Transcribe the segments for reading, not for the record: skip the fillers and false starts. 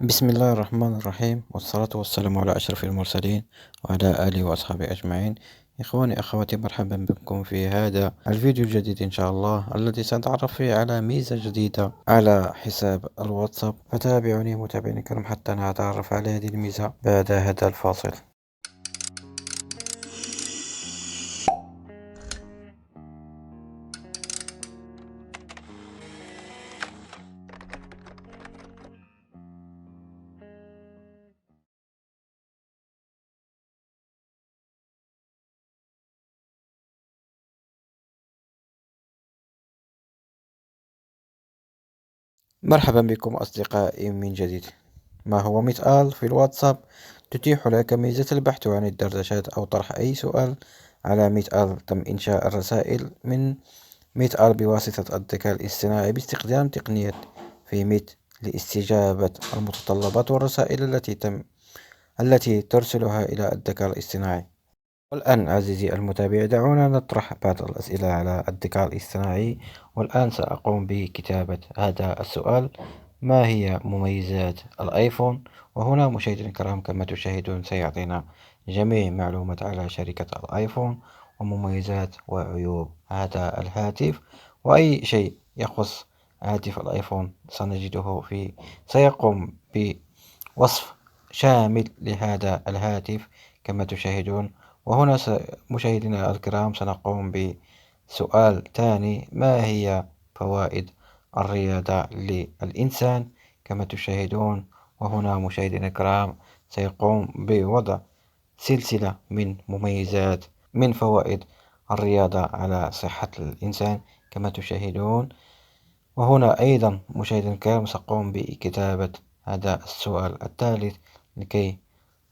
بسم الله الرحمن الرحيم، والصلاة والسلام على أشرف المرسلين وعلى آله وأصحابه أجمعين. إخواني أخواتي، مرحبا بكم في هذا الفيديو الجديد إن شاء الله، الذي سنتعرف فيه على ميزة جديدة على حساب الواتساب. فتابعوني متابعيني الكرام حتى نتعرف على هذه الميزة بعد هذا الفاصل. مرحبا بكم أصدقائي من جديد. ما هو ميتآل في الواتساب؟ تتيح لك ميزة البحث عن الدردشات أو طرح أي سؤال على ميتآل. تم إنشاء الرسائل من ميتآل بواسطة الذكاء الاصطناعي باستخدام تقنية في ميت لاستجابة المتطلبات والرسائل التي ترسلها إلى الذكاء الاصطناعي. والآن عزيزي المتابع، دعونا نطرح بعض الأسئلة على الذكاء الاصطناعي. والآن سأقوم بكتابة هذا السؤال: ما هي مميزات الآيفون؟ وهنا مشاهدينا الكرام كما تشاهدون سيعطينا جميع معلومات على شركة الآيفون ومميزات وعيوب هذا الهاتف، وأي شيء يخص هاتف الآيفون سنجده سيقوم بوصف شامل لهذا الهاتف كما تشاهدون. وهنا مشاهدينا الكرام سنقوم بسؤال ثاني: ما هي فوائد الرياضة للإنسان؟ كما تشاهدون. وهنا مشاهدينا الكرام سيقوم بوضع سلسلة من مميزات من فوائد الرياضة على صحة الإنسان كما تشاهدون. وهنا أيضا مشاهدينا الكرام سأقوم بكتابة هذا السؤال الثالث لكي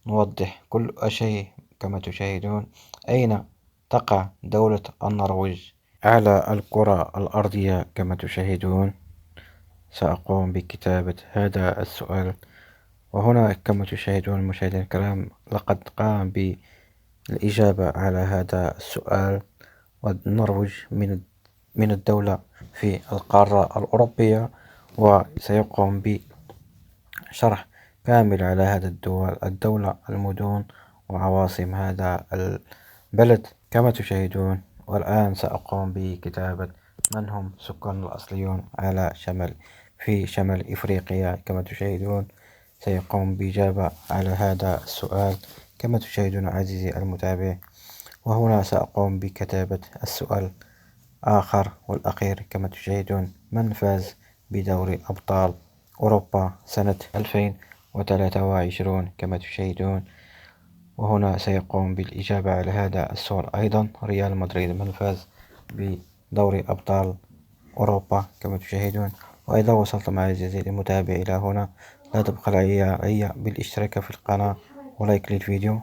نوضح كل شيء كما تشاهدون: أين تقع دولة النرويج على الكرة الأرضية؟ كما تشاهدون سأقوم بكتابة هذا السؤال. وهنا كما تشاهدون مشاهدينا الكرام لقد قام بالإجابة على هذا السؤال. والنرويج من الدولة في القارة الأوروبية، وسيقوم بشرح كامل على هذا الدولة، المدن وعواصم هذا البلد كما تشاهدون. والآن سأقوم بكتابة من هم سكان الأصليون على شمال إفريقيا كما تشاهدون. سيقوم بإجابة على هذا السؤال كما تشاهدون عزيزي المتابع. وهنا سأقوم بكتابة السؤال آخر والأخير كما تشاهدون: من فاز بدوري أبطال أوروبا سنة 2023 كما تشاهدون. وهنا سيقوم بالإجابة على هذا السؤال أيضا: ريال مدريد من فاز بدوري أبطال أوروبا كما تشاهدون. وإذا وصلت معي عزيزي المتابع إلى هنا، لا تبخل علي بالاشتراك في القناة ولايك للفيديو.